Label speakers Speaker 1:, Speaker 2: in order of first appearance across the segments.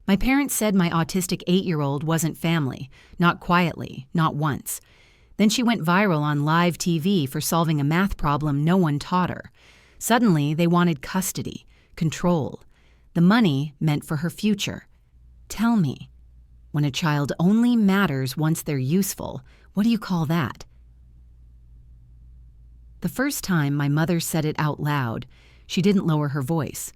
Speaker 1: My parents said my autistic 8-year-old wasn't family, not quietly, not once. Then she went viral on live TV for solving a math problem no one taught her. Suddenly, they wanted custody, control. The money meant for her future. Tell me, when a child only matters once they're useful, what do you call that? The first time my mother said it out loud, she didn't lower her voice.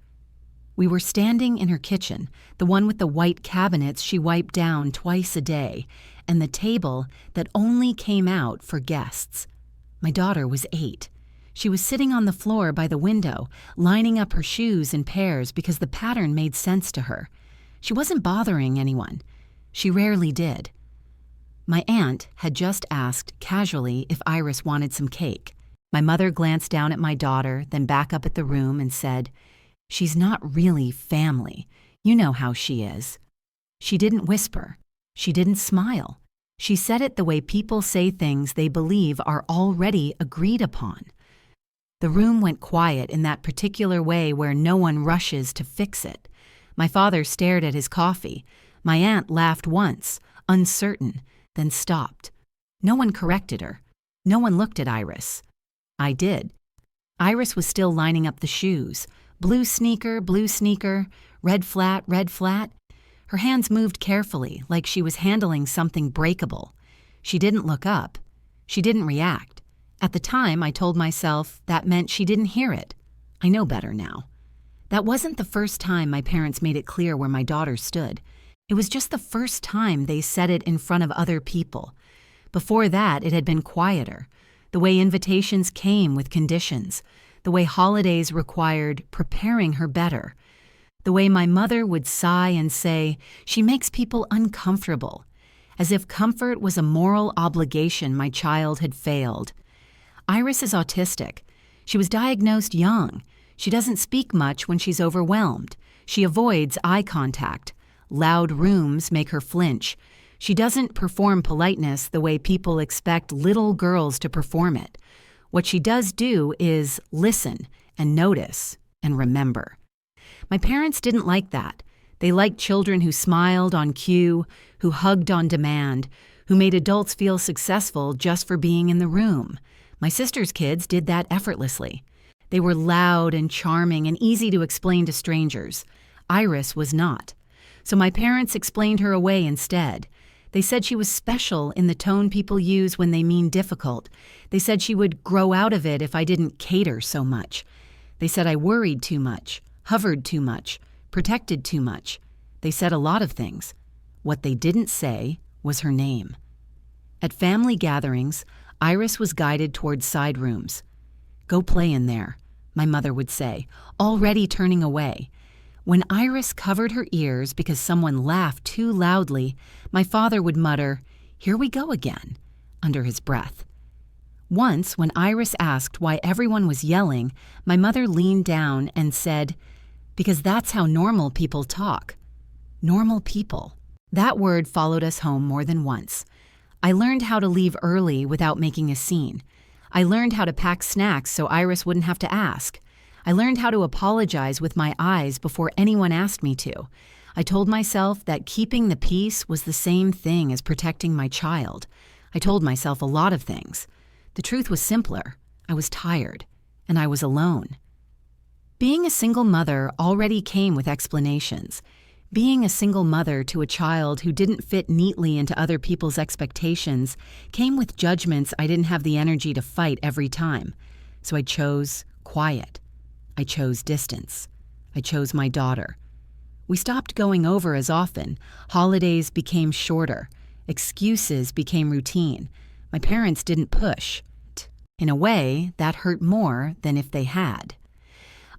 Speaker 1: We were standing in her kitchen, the one with the white cabinets she wiped down twice a day, and the table that only came out for guests. My daughter was 8. She was sitting on the floor by the window, lining up her shoes in pairs because the pattern made sense to her. She wasn't bothering anyone. She rarely did. My aunt had just asked casually if Iris wanted some cake. My mother glanced down at my daughter, then back up at the room and said, "She's not really family. You know how she is." She didn't whisper. She didn't smile. She said it the way people say things they believe are already agreed upon. The room went quiet in that particular way where no one rushes to fix it. My father stared at his coffee. My aunt laughed once, uncertain, then stopped. No one corrected her. No one looked at Iris. I did. Iris was still lining up the shoes. Blue sneaker, red flat, red flat. Her hands moved carefully, like she was handling something breakable. She didn't look up. She didn't react. At the time, I told myself that meant she didn't hear it. I know better now. That wasn't the first time my parents made it clear where my daughter stood. It was just the first time they said it in front of other people. Before that, it had been quieter. The way invitations came with conditions. The way holidays required preparing her better. The way my mother would sigh and say, "She makes people uncomfortable," as if comfort was a moral obligation my child had failed. Iris is autistic. She was diagnosed young. She doesn't speak much when she's overwhelmed. She avoids eye contact. Loud rooms make her flinch. She doesn't perform politeness the way people expect little girls to perform it. What she does do is listen and notice and remember. My parents didn't like that. They liked children who smiled on cue, who hugged on demand, who made adults feel successful just for being in the room. My sister's kids did that effortlessly. They were loud and charming and easy to explain to strangers. Iris was not. So my parents explained her away instead. They said she was special in the tone people use when they mean difficult. They said she would grow out of it if I didn't cater so much. They said I worried too much, hovered too much, protected too much. They said a lot of things. What they didn't say was her name. At family gatherings, Iris was guided towards side rooms. "Go play in there," my mother would say, already turning away. When Iris covered her ears because someone laughed too loudly, my father would mutter, "Here we go again," under his breath. Once, when Iris asked why everyone was yelling, my mother leaned down and said, "Because that's how normal people talk." Normal people. That word followed us home more than once. I learned how to leave early without making a scene. I learned how to pack snacks so Iris wouldn't have to ask. I learned how to apologize with my eyes before anyone asked me to. I told myself that keeping the peace was the same thing as protecting my child. I told myself a lot of things. The truth was simpler. I was tired, and I was alone. Being a single mother already came with explanations. Being a single mother to a child who didn't fit neatly into other people's expectations came with judgments I didn't have the energy to fight every time. So I chose quiet. I chose distance. I chose my daughter. We stopped going over as often. Holidays became shorter. Excuses became routine. My parents didn't push. In a way, that hurt more than if they had.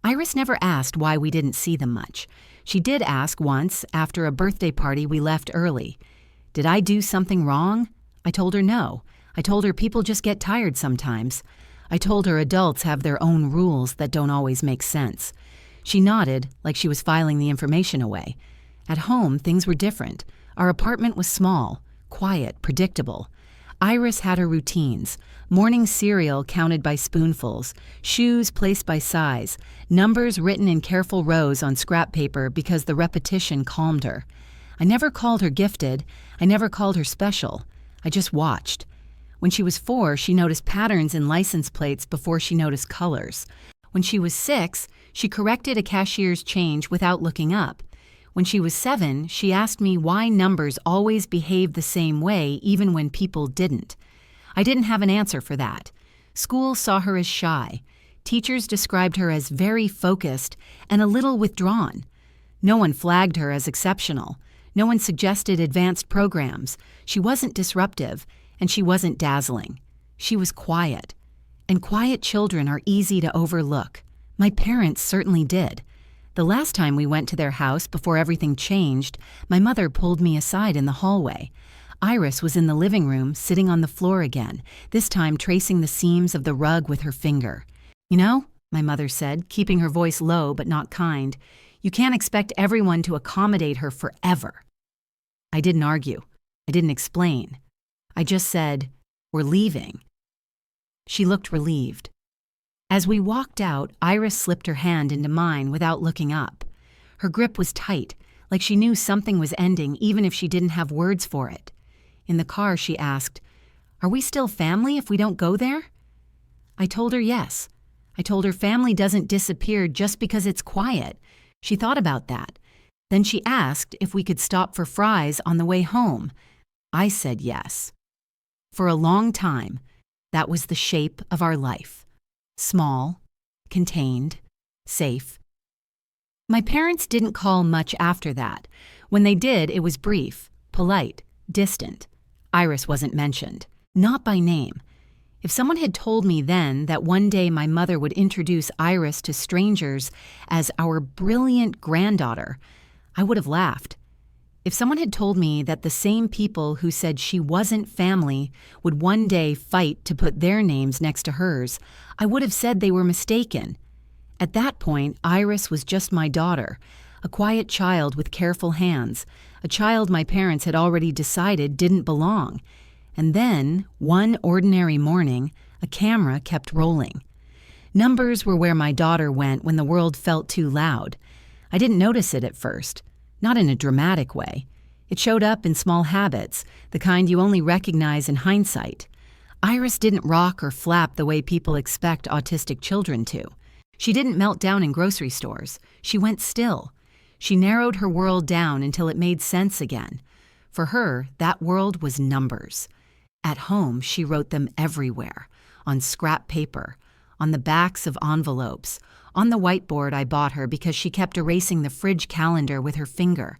Speaker 1: Iris never asked why we didn't see them much. She did ask once, after a birthday party we left early. Did I do something wrong? I told her no. I told her people just get tired sometimes. I told her adults have their own rules that don't always make sense. She nodded, like she was filing the information away. At home, things were different. Our apartment was small, quiet, predictable. Iris had her routines: morning cereal counted by spoonfuls, shoes placed by size, numbers written in careful rows on scrap paper because the repetition calmed her. I never called her gifted. I never called her special. I just watched. When she was 4, she noticed patterns in license plates before she noticed colors. When she was 6, she corrected a cashier's change without looking up. When she was 7, she asked me why numbers always behaved the same way even when people didn't. I didn't have an answer for that. School saw her as shy. Teachers described her as very focused and a little withdrawn. No one flagged her as exceptional. No one suggested advanced programs. She wasn't disruptive, and she wasn't dazzling. She was quiet. And quiet children are easy to overlook. My parents certainly did. The last time we went to their house before everything changed, my mother pulled me aside in the hallway. Iris was in the living room, sitting on the floor again, this time tracing the seams of the rug with her finger. "You know," my mother said, keeping her voice low but not kind, "you can't expect everyone to accommodate her forever." I didn't argue. I didn't explain. I just said, "We're leaving." She looked relieved. As we walked out, Iris slipped her hand into mine without looking up. Her grip was tight, like she knew something was ending even if she didn't have words for it. In the car, she asked, "Are we still family if we don't go there?" I told her yes. I told her family doesn't disappear just because it's quiet. She thought about that. Then she asked if we could stop for fries on the way home. I said yes. For a long time, that was the shape of our life. Small, contained, safe. My parents didn't call much after that. When they did, it was brief, polite, distant. Iris wasn't mentioned, not by name. If someone had told me then that one day my mother would introduce Iris to strangers as our brilliant granddaughter, I would have laughed. If someone had told me that the same people who said she wasn't family would one day fight to put their names next to hers, I would have said they were mistaken. At that point, Iris was just my daughter, a quiet child with careful hands, a child my parents had already decided didn't belong. And then, one ordinary morning, a camera kept rolling. Numbers were where my daughter went when the world felt too loud. I didn't notice it at first. Not in a dramatic way. It showed up in small habits, the kind you only recognize in hindsight. Iris didn't rock or flap the way people expect autistic children to. She didn't melt down in grocery stores. She went still. She narrowed her world down until it made sense again. For her, that world was numbers. At home, she wrote them everywhere, on scrap paper, on the backs of envelopes, on the whiteboard I bought her because she kept erasing the fridge calendar with her finger.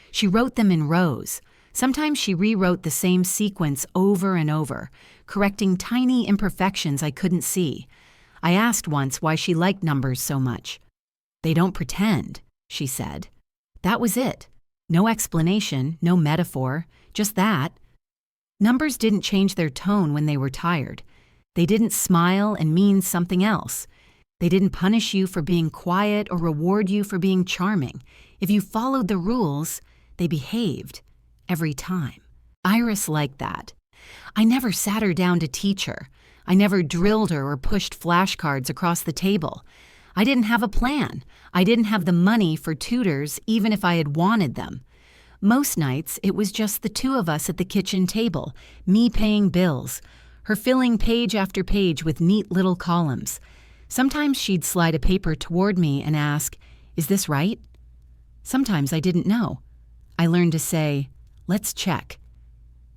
Speaker 1: She wrote them in rows. Sometimes she rewrote the same sequence over and over, correcting tiny imperfections I couldn't see. I asked once why she liked numbers so much. "They don't pretend," she said. That was it. No explanation, no metaphor, just that. Numbers didn't change their tone when they were tired. They didn't smile and mean something else. They didn't punish you for being quiet or reward you for being charming. If you followed the rules, they behaved. Every time. Iris liked that. I never sat her down to teach her. I never drilled her or pushed flashcards across the table. I didn't have a plan. I didn't have the money for tutors even if I had wanted them. Most nights, it was just the two of us at the kitchen table, me paying bills, her filling page after page with neat little columns. Sometimes she'd slide a paper toward me and ask, "Is this right?" Sometimes I didn't know. I learned to say, "Let's check."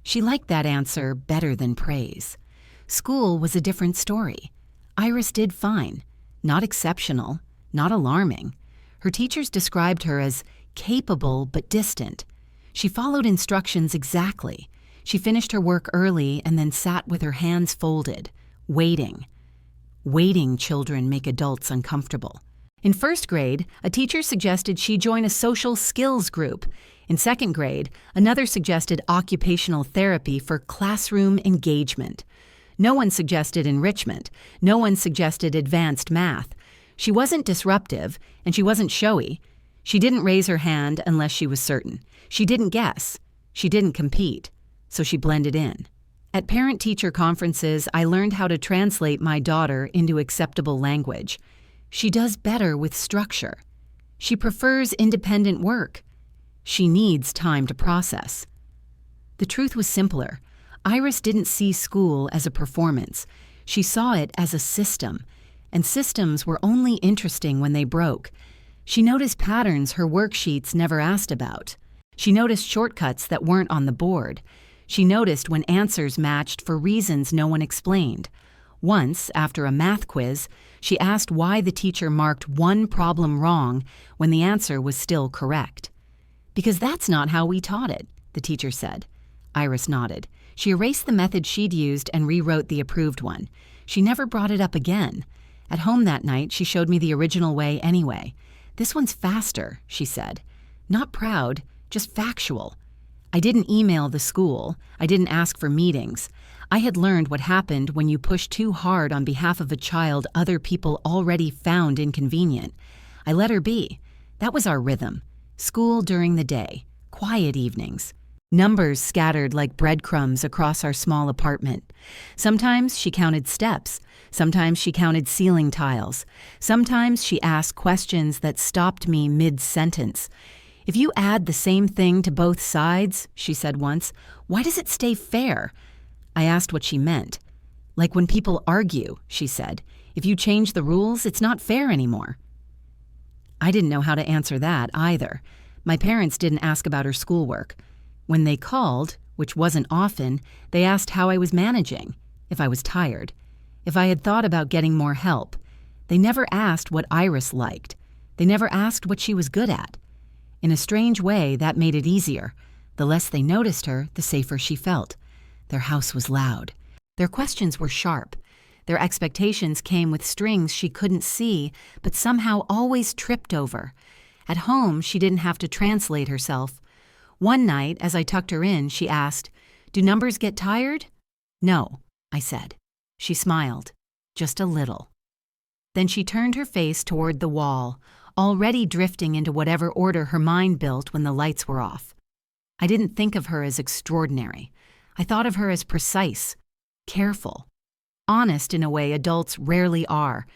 Speaker 1: She liked that answer better than praise. School was a different story. Iris did fine. Not exceptional, not alarming. Her teachers described her as capable but distant. She followed instructions exactly. She finished her work early and then sat with her hands folded, waiting. Waiting children make adults uncomfortable. In first grade, a teacher suggested she join a social skills group. In second grade, another suggested occupational therapy for classroom engagement. No one suggested enrichment. No one suggested advanced math. She wasn't disruptive, and she wasn't showy. She didn't raise her hand unless she was certain. She didn't guess. She didn't compete. So she blended in. At parent-teacher conferences, I learned how to translate my daughter into acceptable language. She does better with structure. She prefers independent work. She needs time to process. The truth was simpler. Iris didn't see school as a performance. She saw it as a system, and systems were only interesting when they broke. She noticed patterns her worksheets never asked about. She noticed shortcuts that weren't on the board. She noticed when answers matched for reasons no one explained. Once, after a math quiz, she asked why the teacher marked one problem wrong when the answer was still correct. "Because that's not how we taught it," the teacher said. Iris nodded. She erased the method she'd used and rewrote the approved one. She never brought it up again. At home that night, she showed me the original way anyway. "This one's faster," she said. Not proud, just factual. I didn't email the school. I didn't ask for meetings. I had learned what happened when you push too hard on behalf of a child other people already found inconvenient. I let her be. That was our rhythm. School during the day, quiet evenings. Numbers scattered like breadcrumbs across our small apartment. Sometimes she counted steps. Sometimes she counted ceiling tiles. Sometimes she asked questions that stopped me mid-sentence. "If you add the same thing to both sides," she said once, "why does it stay fair?" I asked what she meant. "Like when people argue," she said. "If you change the rules, it's not fair anymore." I didn't know how to answer that either. My parents didn't ask about her schoolwork. When they called, which wasn't often, they asked how I was managing, if I was tired, if I had thought about getting more help. They never asked what Iris liked. They never asked what she was good at. In a strange way, that made it easier. The less they noticed her, the safer she felt. Their house was loud. Their questions were sharp. Their expectations came with strings she couldn't see, but somehow always tripped over. At home, she didn't have to translate herself. One night, as I tucked her in, she asked, "Do numbers get tired?" "No," I said. She smiled, just a little. Then she turned her face toward the wall, already drifting into whatever order her mind built when the lights were off. I didn't think of her as extraordinary. I thought of her as precise, careful, honest in a way adults rarely are.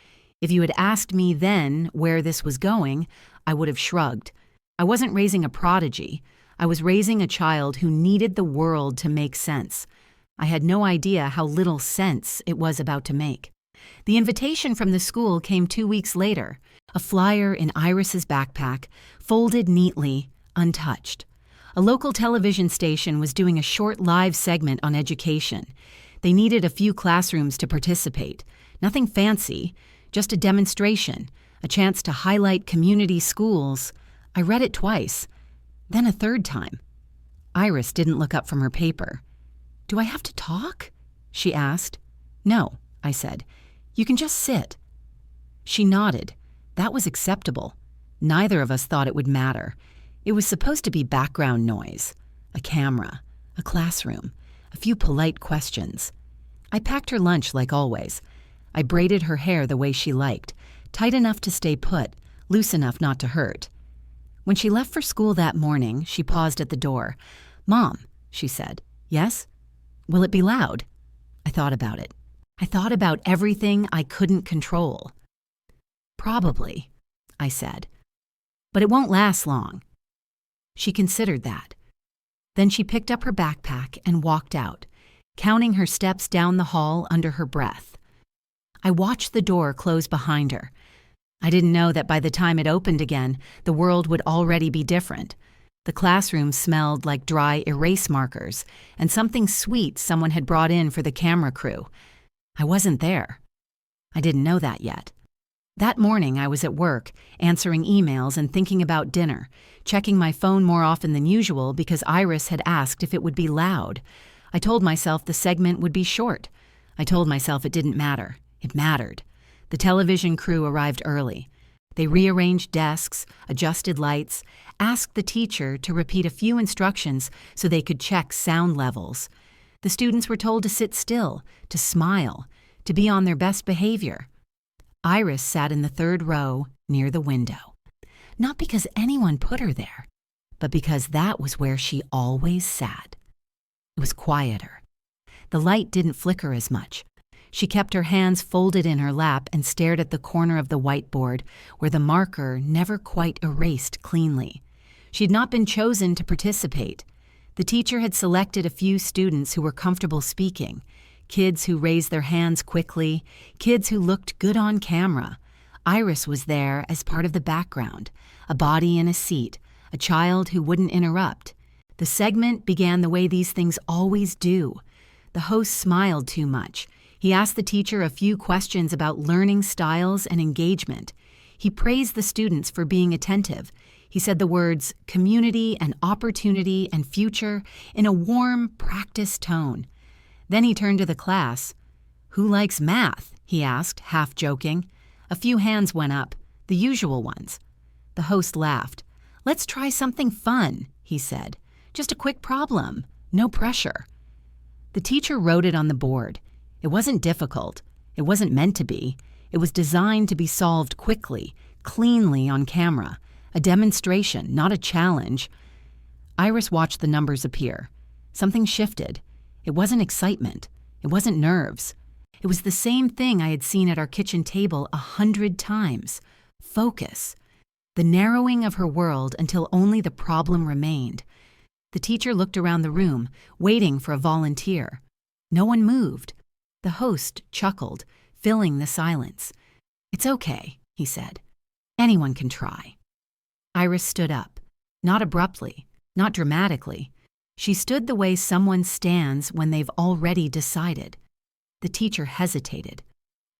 Speaker 1: If you had asked me then where this was going, I would have shrugged. I wasn't raising a prodigy. I was raising a child who needed the world to make sense. I had no idea how little sense it was about to make. The invitation from the school came 2 weeks later, a flyer in Iris's backpack, folded neatly, untouched. A local television station was doing a short live segment on education. They needed a few classrooms to participate. Nothing fancy, just a demonstration, a chance to highlight community schools. I read it twice, then a third time. Iris didn't look up from her paper. "Do I have to talk?" she asked. "No," I said. "You can just sit." She nodded. That was acceptable. Neither of us thought it would matter. It was supposed to be background noise. A camera, a classroom, a few polite questions. I packed her lunch like always. I braided her hair the way she liked, tight enough to stay put, loose enough not to hurt. When she left for school that morning, she paused at the door. "Mom," she said. "Yes? Will it be loud?" I thought about it. I thought about everything I couldn't control. "Probably," I said. "But it won't last long." She considered that. Then she picked up her backpack and walked out, counting her steps down the hall under her breath. I watched the door close behind her. I didn't know that by the time it opened again, the world would already be different. The classroom smelled like dry erase markers and something sweet someone had brought in for the camera crew. I wasn't there. I didn't know that yet. That morning I was at work, answering emails and thinking about dinner, checking my phone more often than usual because Iris had asked if it would be loud. I told myself the segment would be short. I told myself it didn't matter. It mattered. The television crew arrived early. They rearranged desks, adjusted lights, asked the teacher to repeat a few instructions so they could check sound levels. The students were told to sit still, to smile, to be on their best behavior. Iris sat in the third row near the window. Not because anyone put her there, but because that was where she always sat. It was quieter. The light didn't flicker as much. She kept her hands folded in her lap and stared at the corner of the whiteboard where the marker never quite erased cleanly. She'd not been chosen to participate. The teacher had selected a few students who were comfortable speaking, kids who raised their hands quickly, kids who looked good on camera. Iris was there as part of the background, a body in a seat, a child who wouldn't interrupt. The segment began the way these things always do. The host smiled too much. He asked the teacher a few questions about learning styles and engagement. He praised the students for being attentive. He said the words community and opportunity and future in a warm, practiced tone. Then he turned to the class. "Who likes math?" he asked, half joking. A few hands went up, the usual ones. The host laughed. "Let's try something fun," he said. "Just a quick problem. No pressure." The teacher wrote it on the board. It wasn't difficult. It wasn't meant to be. It was designed to be solved quickly, cleanly on camera. A demonstration, not a challenge. Iris watched the numbers appear. Something shifted. It wasn't excitement. It wasn't nerves. It was the same thing I had seen at our kitchen table 100 times. Focus. The narrowing of her world until only the problem remained. The teacher looked around the room, waiting for a volunteer. No one moved. The host chuckled, filling the silence. "It's okay," he said. "Anyone can try." Iris stood up. Not abruptly, not dramatically. She stood the way someone stands when they've already decided. The teacher hesitated.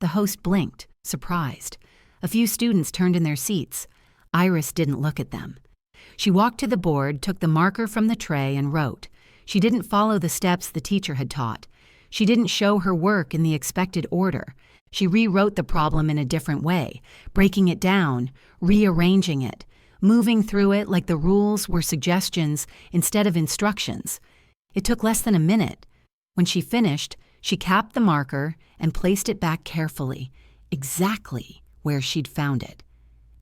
Speaker 1: The host blinked, surprised. A few students turned in their seats. Iris didn't look at them. She walked to the board, took the marker from the tray, and wrote. She didn't follow the steps the teacher had taught. She didn't show her work in the expected order. She rewrote the problem in a different way, breaking it down, rearranging it, moving through it like the rules were suggestions instead of instructions. It took less than a minute. When she finished, she capped the marker and placed it back carefully, exactly where she'd found it.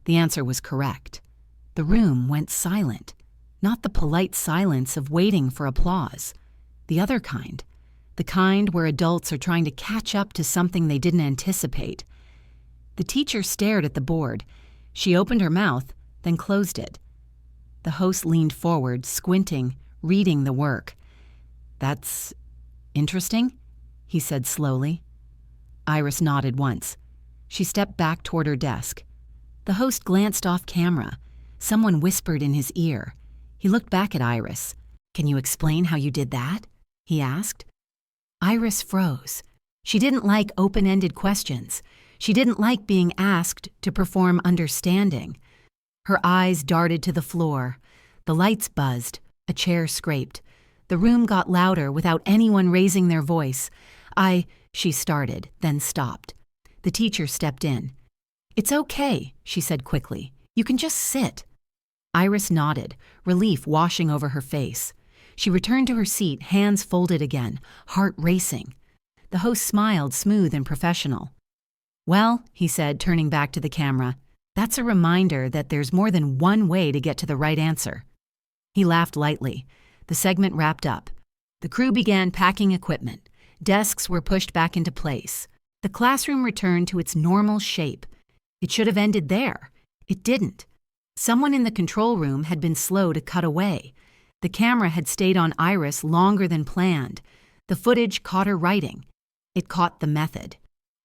Speaker 1: The answer was correct. The room went silent, not the polite silence of waiting for applause. The other kind. The kind where adults are trying to catch up to something they didn't anticipate. The teacher stared at the board. She opened her mouth, then closed it. The host leaned forward, squinting, reading the work. "That's interesting," he said slowly. Iris nodded once. She stepped back toward her desk. The host glanced off camera. Someone whispered in his ear. He looked back at Iris. "Can you explain how you did that?" he asked. Iris froze. She didn't like open-ended questions. She didn't like being asked to perform understanding. Her eyes darted to the floor. The lights buzzed. A chair scraped. The room got louder without anyone raising their voice. She started, then stopped. The teacher stepped in. "It's okay," she said quickly. "You can just sit." Iris nodded, relief washing over her face. She returned to her seat, hands folded again, heart racing. The host smiled, smooth and professional. "Well," he said, turning back to the camera, "that's a reminder that there's more than one way to get to the right answer." He laughed lightly. The segment wrapped up. The crew began packing equipment. Desks were pushed back into place. The classroom returned to its normal shape. It should have ended there. It didn't. Someone in the control room had been slow to cut away. The camera had stayed on Iris longer than planned. The footage caught her writing. It caught the method.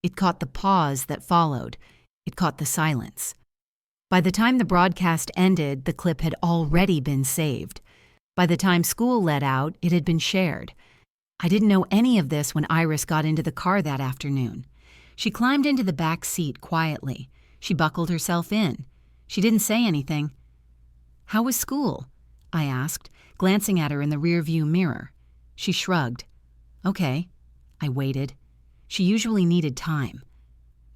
Speaker 1: It caught the pause that followed. It caught the silence. By the time the broadcast ended, the clip had already been saved. By the time school let out, it had been shared. I didn't know any of this when Iris got into the car that afternoon. She climbed into the back seat quietly. She buckled herself in. She didn't say anything. "How was school?" I asked, glancing at her in the rearview mirror. She shrugged. "Okay." I waited. She usually needed time.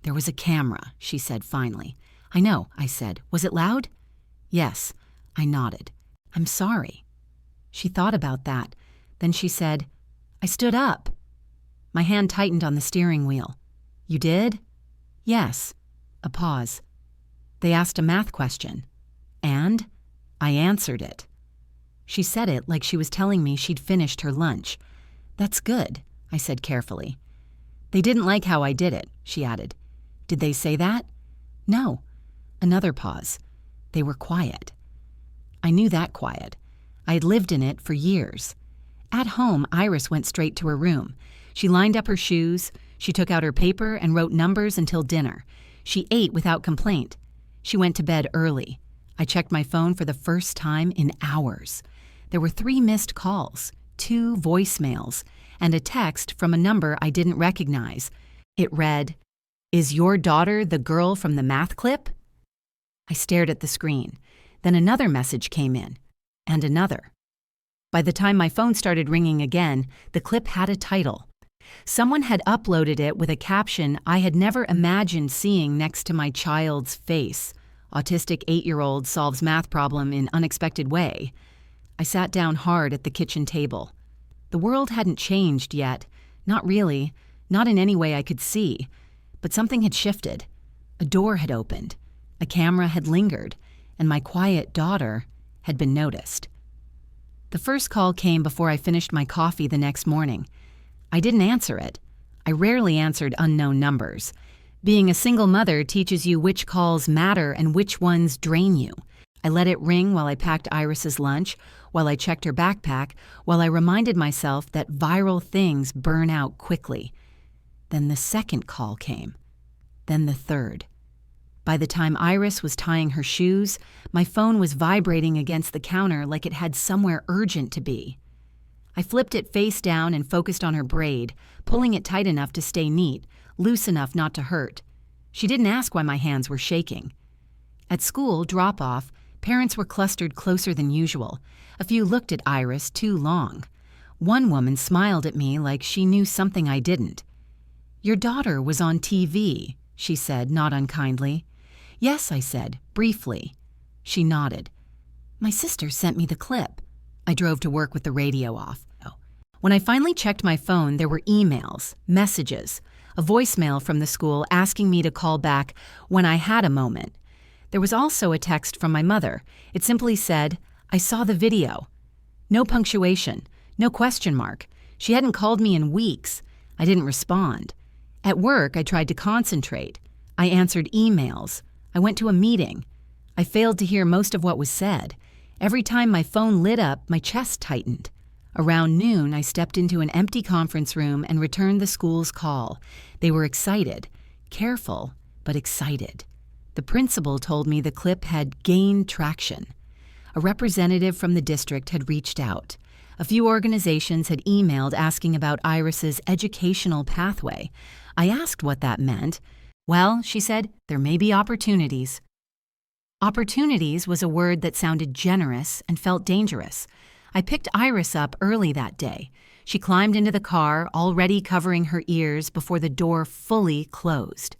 Speaker 1: "There was a camera," she said finally. "I know," I said. "Was it loud?" "Yes." I nodded. "I'm sorry." She thought about that. Then she said, "I stood up." My hand tightened on the steering wheel. "You did?" "Yes." A pause. "They asked a math question." "And?" I answered it. She said it like she was telling me she'd finished her lunch. "That's good." I said carefully. They didn't like how I did it, she added. Did they say that? No. Another pause. They were quiet. I knew that quiet. I had lived in it for years. At home, Iris went straight to her room. She lined up her shoes. She took out her paper and wrote numbers until dinner. She ate without complaint. She went to bed early. I checked my phone for the first time in hours. There were 3 missed calls, 2 voicemails, and a text from a number I didn't recognize. It read, "Is your daughter the girl from the math clip?" I stared at the screen. Then another message came in, and another. By the time my phone started ringing again, the clip had a title. Someone had uploaded it with a caption I had never imagined seeing next to my child's face. Autistic 8-year-old solves math problem in unexpected way. I sat down hard at the kitchen table. The world hadn't changed yet. Not really. Not in any way I could see. But something had shifted. A door had opened. A camera had lingered. And my quiet daughter had been noticed. The first call came before I finished my coffee the next morning. I didn't answer it. I rarely answered unknown numbers. Being a single mother teaches you which calls matter and which ones drain you. I let it ring while I packed Iris's lunch, while I checked her backpack, while I reminded myself that viral things burn out quickly. Then the second call came. Then the third. By the time Iris was tying her shoes, my phone was vibrating against the counter like it had somewhere urgent to be. I flipped it face down and focused on her braid, pulling it tight enough to stay neat, loose enough not to hurt. She didn't ask why my hands were shaking. At school, drop-off, parents were clustered closer than usual. A few looked at Iris too long. One woman smiled at me like she knew something I didn't. "Your daughter was on TV," she said, not unkindly. "Yes," I said, briefly. She nodded. "My sister sent me the clip." I drove to work with the radio off. When I finally checked my phone, there were emails, messages, a voicemail from the school asking me to call back when I had a moment. There was also a text from my mother. It simply said, "I saw the video." No punctuation, no question mark. She hadn't called me in weeks. I didn't respond. At work, I tried to concentrate. I answered emails. I went to a meeting. I failed to hear most of what was said. Every time my phone lit up, my chest tightened. Around noon, I stepped into an empty conference room and returned the school's call. They were excited. Careful, but excited. The principal told me the clip had gained traction. A representative from the district had reached out. A few organizations had emailed asking about Iris's educational pathway. I asked what that meant. "Well," she said, "there may be opportunities." Opportunities was a word that sounded generous and felt dangerous. I picked Iris up early that day. She climbed into the car, already covering her ears before the door fully closed.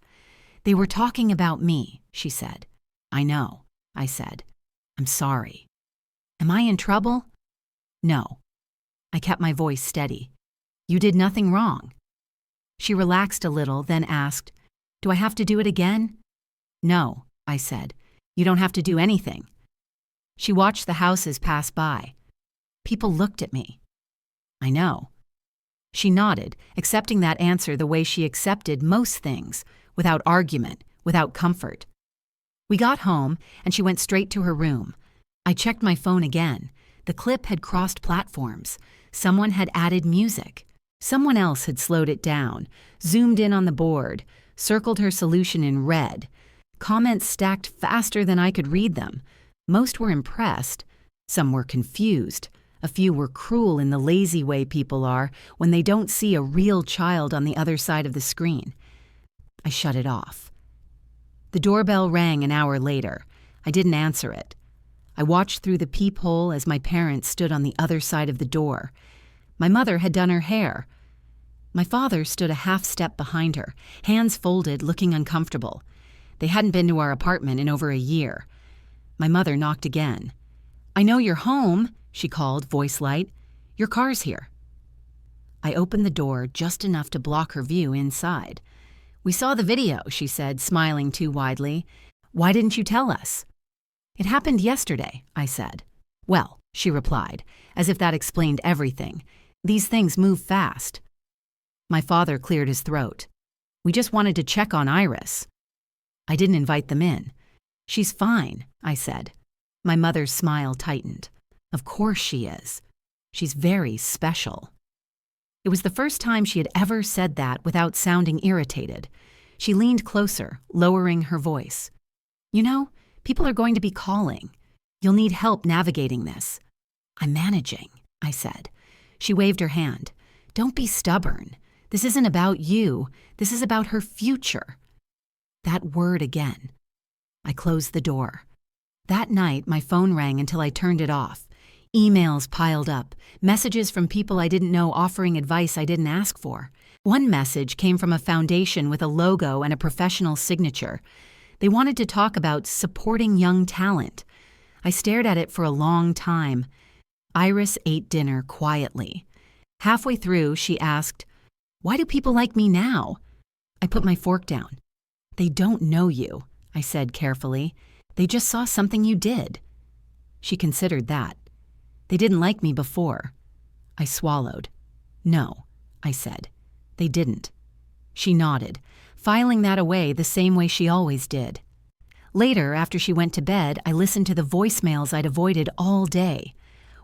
Speaker 1: "They were talking about me," she said. "I know," I said. "I'm sorry." "Am I in trouble?" "No." I kept my voice steady. "You did nothing wrong." She relaxed a little, then asked, "Do I have to do it again?" "No," I said. "You don't have to do anything." She watched the houses pass by. People looked at me. "I know." She nodded, accepting that answer the way she accepted most things, without argument, without comfort. We got home, and she went straight to her room. I checked my phone again. The clip had crossed platforms. Someone had added music. Someone else had slowed it down, zoomed in on the board, circled her solution in red. Comments stacked faster than I could read them. Most were impressed. Some were confused. A few were cruel in the lazy way people are when they don't see a real child on the other side of the screen. I shut it off. The doorbell rang an hour later. I didn't answer it. I watched through the peephole as my parents stood on the other side of the door. My mother had done her hair. My father stood a half step behind her, hands folded, looking uncomfortable. They hadn't been to our apartment in over a year. My mother knocked again. "I know you're home," she called, voice light. "Your car's here." I opened the door just enough to block her view inside. "We saw the video," she said, smiling too widely. "Why didn't you tell us?" "It happened yesterday," I said. "Well," she replied, as if that explained everything. "These things move fast." My father cleared his throat. "We just wanted to check on Iris." I didn't invite them in. "She's fine," I said. My mother's smile tightened. "Of course she is. She's very special." It was the first time she had ever said that without sounding irritated. She leaned closer, lowering her voice. "You know, people are going to be calling. You'll need help navigating this." "I'm managing," I said. She waved her hand. "Don't be stubborn. This isn't about you. This is about her future." That word again. I closed the door. That night, my phone rang until I turned it off. Emails piled up, messages from people I didn't know offering advice I didn't ask for. One message came from a foundation with a logo and a professional signature. They wanted to talk about supporting young talent. I stared at it for a long time. Iris ate dinner quietly. Halfway through, she asked, "Why do people like me now?" I put my fork down. "They don't know you," I said carefully. "They just saw something you did." She considered that. "They didn't like me before." I swallowed. "No," I said. "They didn't." She nodded, filing that away the same way she always did. Later, after she went to bed, I listened to the voicemails I'd avoided all day.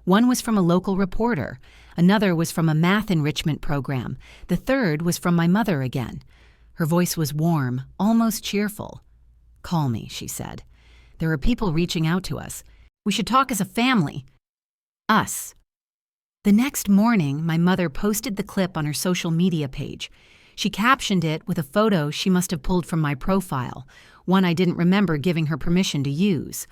Speaker 1: One was from a local reporter. Another was from a math enrichment program. The third was from my mother again. Her voice was warm, almost cheerful. "Call me," she said. "There are people reaching out to us. We should talk as a family." Us. The next morning, my mother posted the clip on her social media page. She captioned it with a photo she must have pulled from my profile, one I didn't remember giving her permission to use.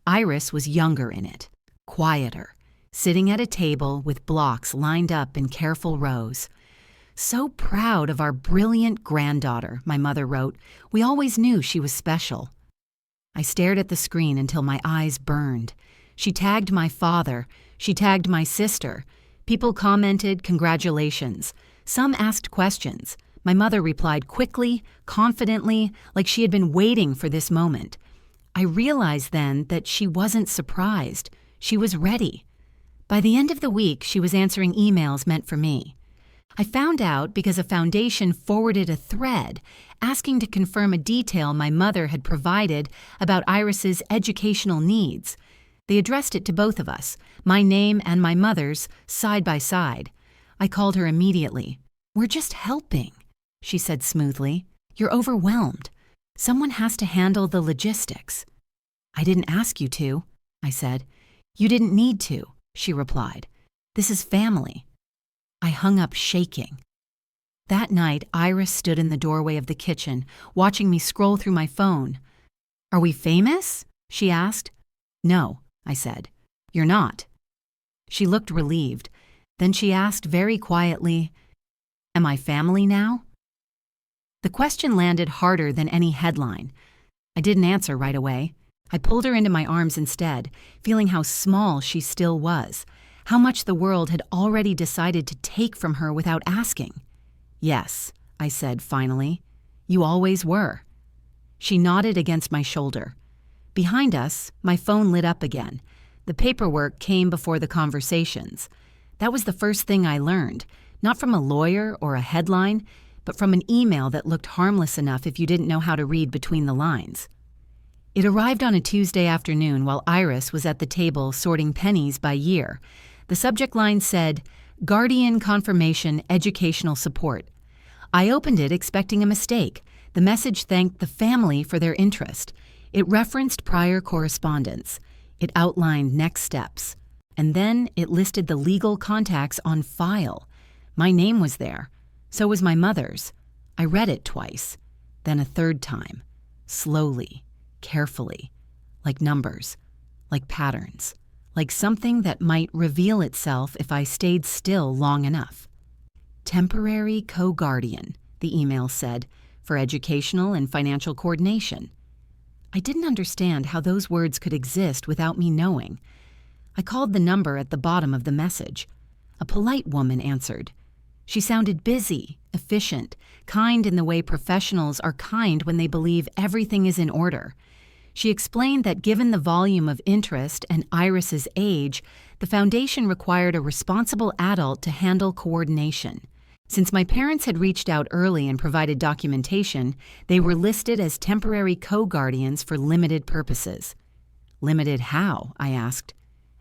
Speaker 1: Iris was younger in it, quieter, sitting at a table with blocks lined up in careful rows. "So proud of our brilliant granddaughter," my mother wrote. "We always knew she was special." I stared at the screen until my eyes burned. She tagged my father. She tagged my sister. People commented congratulations. Some asked questions. My mother replied quickly, confidently, like she had been waiting for this moment. I realized then that she wasn't surprised. She was ready. By the end of the week, she was answering emails meant for me. I found out because a foundation forwarded a thread asking to confirm a detail my mother had provided about Iris's educational needs. They addressed it to both of us, my name and my mother's, side by side. I called her immediately. "We're just helping," she said smoothly. "You're overwhelmed. Someone has to handle the logistics." "I didn't ask you to," I said. "You didn't need to," she replied. "This is family." I hung up shaking. That night, Iris stood in the doorway of the kitchen, watching me scroll through my phone. "Are we famous?" she asked. "No," I said. "You're not." She looked relieved. Then she asked very quietly, "Am I family now?" The question landed harder than any headline. I didn't answer right away. I pulled her into my arms instead, feeling how small she still was, how much the world had already decided to take from her without asking. "Yes," I said finally. "You always were." She nodded against my shoulder. Behind us, my phone lit up again. The paperwork came before the conversations. That was the first thing I learned, not from a lawyer or a headline, but from an email that looked harmless enough if you didn't know how to read between the lines. It arrived on a Tuesday afternoon while Iris was at the table sorting pennies by year. The subject line said, "Guardian Confirmation Educational Support." I opened it expecting a mistake. The message thanked the family for their interest. It referenced prior correspondence. It outlined next steps. And then it listed the legal contacts on file. My name was there. So was my mother's. I read it twice, then a third time, slowly, carefully, like numbers, like patterns, like something that might reveal itself if I stayed still long enough. "Temporary co-guardian," the email said, "for educational and financial coordination." I didn't understand how those words could exist without me knowing. I called the number at the bottom of the message. A polite woman answered. She sounded busy, efficient, kind in the way professionals are kind when they believe everything is in order. She explained that given the volume of interest and Iris's age, the foundation required a responsible adult to handle coordination. Since my parents had reached out early and provided documentation, they were listed as temporary co-guardians for limited purposes. Limited how? I asked.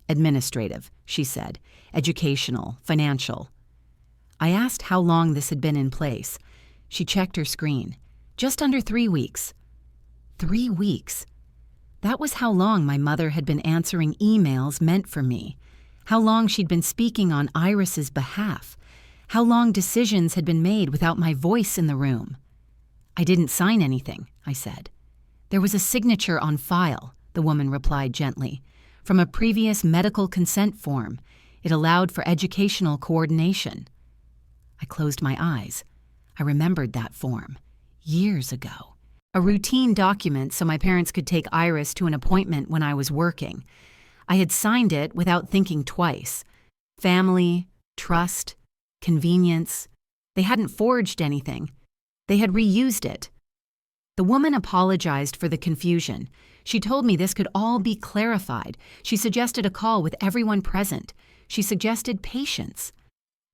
Speaker 1: Administrative, she said. Educational, financial. I asked how long this had been in place. She checked her screen. Just under 3 weeks. 3 weeks. That was how long my mother had been answering emails meant for me. How long she'd been speaking on Iris's behalf. How long decisions had been made without my voice in the room. I didn't sign anything, I said. There was a signature on file, the woman replied gently, from a previous medical consent form. It allowed for educational coordination. I closed my eyes. I remembered that form. Years ago. A routine document so my parents could take Iris to an appointment when I was working. I had signed it without thinking twice. Family, trust, convenience. They hadn't forged anything. They had reused it. The woman apologized for the confusion. She told me this could all be clarified. She suggested a call with everyone present. She suggested patience.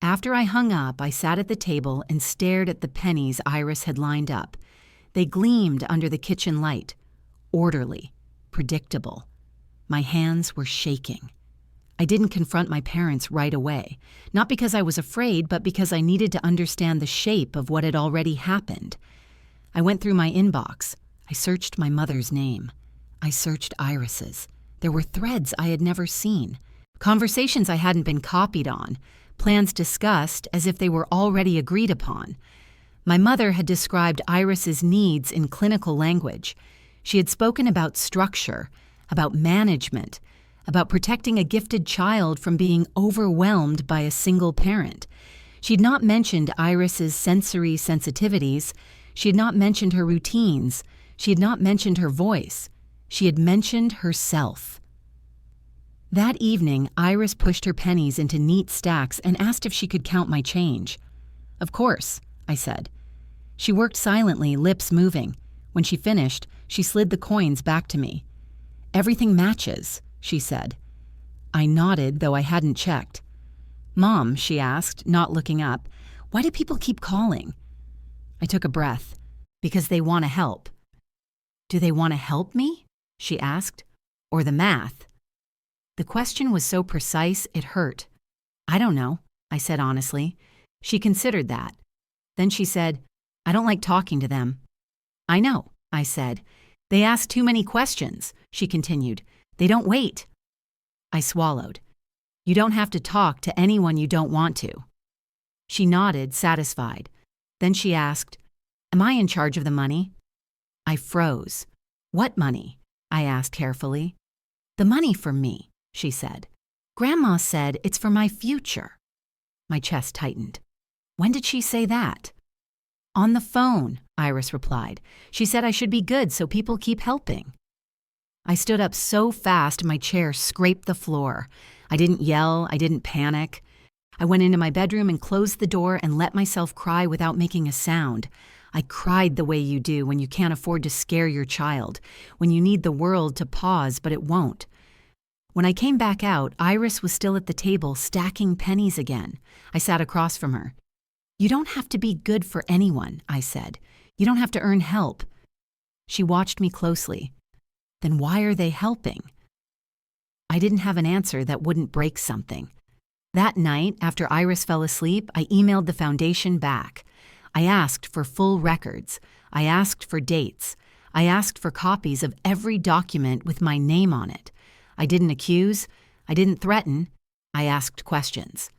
Speaker 1: After I hung up, I sat at the table and stared at the pennies Iris had lined up. They gleamed under the kitchen light, orderly, predictable. My hands were shaking. I didn't confront my parents right away, not because I was afraid, but because I needed to understand the shape of what had already happened. I went through my inbox. I searched my mother's name. I searched Iris's. There were threads I had never seen, conversations I hadn't been copied on, plans discussed as if they were already agreed upon. My mother had described Iris's needs in clinical language. She had spoken about structure, about management, about protecting a gifted child from being overwhelmed by a single parent. She had not mentioned Iris's sensory sensitivities. She had not mentioned her routines. She had not mentioned her voice. She had mentioned herself. That evening, Iris pushed her pennies into neat stacks and asked if she could count my change. Of course, I said. She worked silently, lips moving. When she finished, she slid the coins back to me. Everything matches, she said. I nodded, though I hadn't checked. Mom, she asked, not looking up, why do people keep calling? I took a breath. Because they want to help. Do they want to help me? She asked. Or the math? The question was so precise it hurt. I don't know, I said honestly. She considered that. Then she said, I don't like talking to them. I know, I said. They ask too many questions, she continued. They don't wait. I swallowed. You don't have to talk to anyone you don't want to. She nodded, satisfied. Then she asked, Am I in charge of the money? I froze. What money? I asked carefully. The money for me, she said. Grandma said it's for my future. My chest tightened. When did she say that? On the phone, Iris replied. She said I should be good so people keep helping. I stood up so fast my chair scraped the floor. I didn't yell, I didn't panic. I went into my bedroom and closed the door and let myself cry without making a sound. I cried the way you do when you can't afford to scare your child, when you need the world to pause but it won't. When I came back out, Iris was still at the table stacking pennies again. I sat across from her. You don't have to be good for anyone, I said. You don't have to earn help. She watched me closely. Then why are they helping? I didn't have an answer that wouldn't break something. That night, after Iris fell asleep, I emailed the foundation back. I asked for full records. I asked for dates. I asked for copies of every document with my name on it. I didn't accuse. I didn't threaten. I asked questions.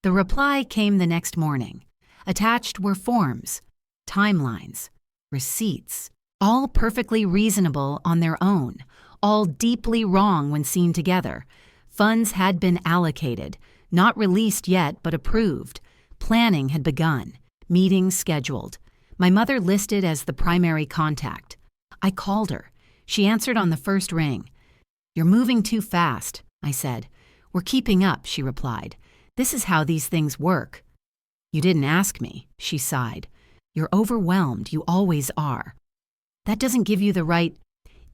Speaker 1: The reply came the next morning. Attached were forms, timelines, receipts, all perfectly reasonable on their own, all deeply wrong when seen together. Funds had been allocated, not released yet but approved. Planning had begun, meetings scheduled. My mother listed as the primary contact. I called her. She answered on the first ring. You're moving too fast, I said. We're keeping up, she replied. This is how these things work. You didn't ask me, she sighed. You're overwhelmed, you always are. That doesn't give you the right.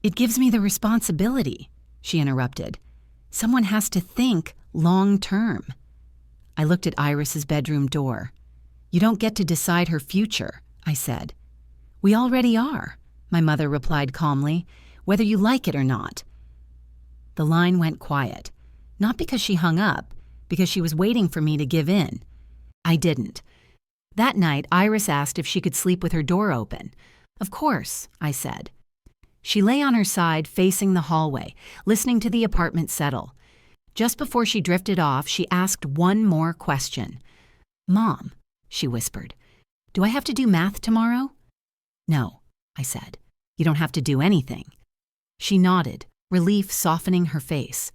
Speaker 1: It gives me the responsibility, she interrupted. Someone has to think long term. I looked at Iris's bedroom door. You don't get to decide her future, I said. We already are, my mother replied calmly, whether you like it or not. The line went quiet, not because she hung up, because she was waiting for me to give in. I didn't. That night, Iris asked if she could sleep with her door open. Of course, I said. She lay on her side facing the hallway, listening to the apartment settle. Just before she drifted off, she asked one more question. Mom, she whispered, do I have to do math tomorrow? No, I said. You don't have to do anything. She nodded, relief softening her face.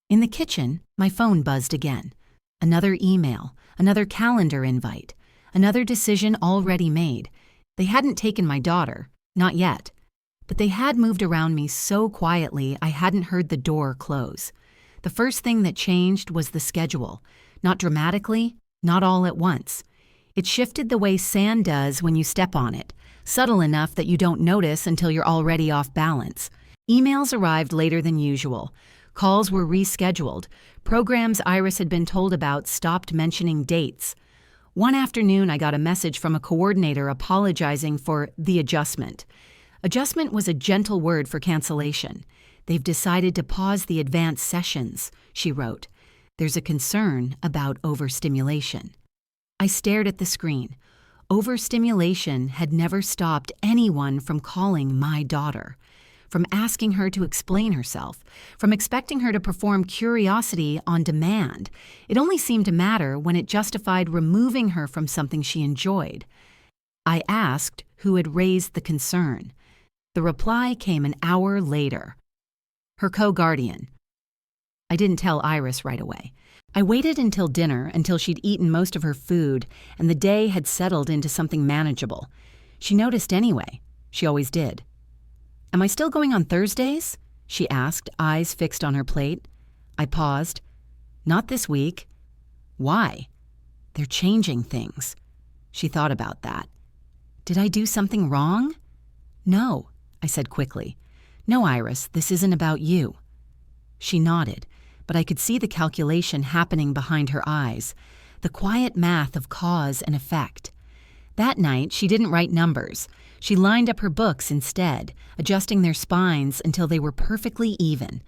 Speaker 1: In the kitchen, my phone buzzed again. Another email, another calendar invite, another decision already made. They hadn't taken my daughter, not yet. But they had moved around me so quietly I hadn't heard the door close. The first thing that changed was the schedule. Not dramatically, not all at once. It shifted the way sand does when you step on it, subtle enough that you don't notice until you're already off balance. Emails arrived later than usual. Calls were rescheduled. Programs Iris had been told about stopped mentioning dates. One afternoon, I got a message from a coordinator apologizing for the adjustment. Adjustment was a gentle word for cancellation. They've decided to pause the advanced sessions, she wrote. There's a concern about overstimulation. I stared at the screen. Overstimulation had never stopped anyone from calling my daughter, from asking her to explain herself, from expecting her to perform curiosity on demand. It only seemed to matter when it justified removing her from something she enjoyed. I asked who had raised the concern. The reply came an hour later. Her co-guardian. I didn't tell Iris right away. I waited until dinner, until she'd eaten most of her food, and the day had settled into something manageable. She noticed anyway. She always did. Am I still going on Thursdays? She asked, eyes fixed on her plate. I paused. Not this week. Why? They're changing things. She thought about that. Did I do something wrong? No, I said quickly. No, Iris, this isn't about you. She nodded, but I could see the calculation happening behind her eyes, the quiet math of cause and effect. That night, she didn't write numbers. She lined up her books instead, adjusting their spines until they were perfectly even.